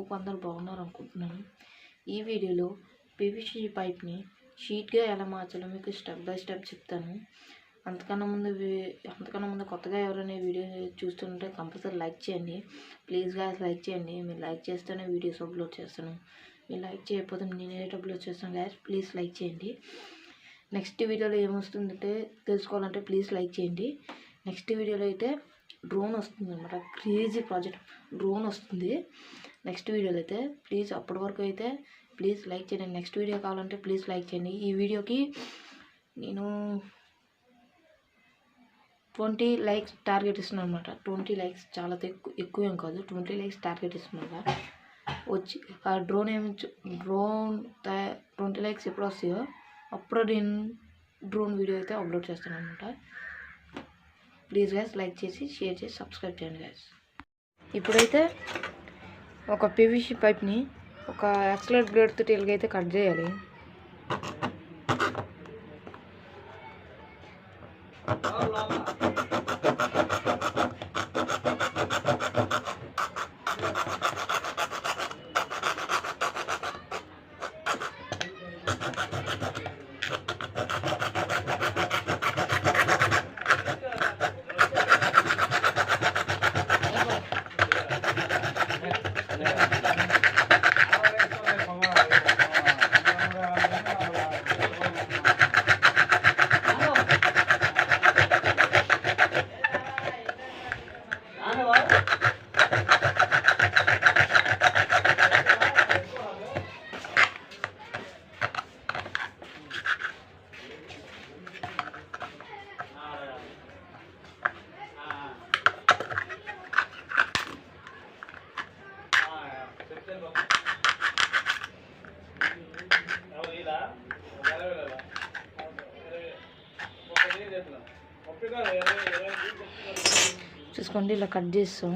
Hope అందరూ బాగున్నారు అనుకుంటున్నాను. ఈ వీడియోలో పీవీసీ పైప్ని షీట్గా ఎలా మార్చాలో మీకు స్టెప్ బై స్టెప్ చెప్తాను. అంతకన్నా ముందు కొత్తగా ఎవరైనా వీడియో చూస్తుంటే కంపల్సరీ లైక్ చేయండి. ప్లీజ్ గాయ్స్ లైక్ చేయండి. మీరు లైక్ చేస్తేనే వీడియోస్ అప్లోడ్ చేస్తాను. మీరు లైక్ చేయకపోతే నేను ఏ అప్లోడ్ చేస్తాను గాయ్స్, ప్లీజ్ లైక్ చేయండి. నెక్స్ట్ వీడియోలో ఏమొస్తుందంటే తెలుసుకోవాలంటే ప్లీజ్ లైక్ చేయండి. నెక్స్ట్ వీడియోలో అయితే డ్రోన్ వస్తుంది అనమాట. క్రేజీ ప్రాజెక్ట్ డ్రోన్ వస్తుంది నెక్స్ట్ వీడియోలో అయితే. ప్లీజ్ అప్పటి వరకు అయితే ప్లీజ్ లైక్ చేయండి. నెక్స్ట్ వీడియో కావాలంటే ప్లీజ్ లైక్ చేయండి. ఈ వీడియోకి నేను 20 లైక్స్ టార్గెట్ ఇస్తున్నాను అనమాట. 20 లైక్స్ చాలా ఎక్కువ ఏం కాదు, 20 లైక్స్ టార్గెట్ ఇస్తున్నాను. వచ్చి ఆ డ్రోన్ 20 లైక్స్ ఎప్పుడు వస్తాయో అప్పుడు నేను డ్రోన్ వీడియో అయితే అప్లోడ్ చేస్తాను అనమాట. ప్లీజ్ గైస్ లైక్ చేసి షేర్ చేసి సబ్స్క్రైబ్ చేయండి గైస్. ఇప్పుడైతే ఒక పీవీసీ పైప్ని ఒక ఎక్సలెంట్ బ్లేడ్ తోటి ఇలాగైతే కట్ చేయాలి. చూసుకోండి ఇలా కట్ చేస్తాం.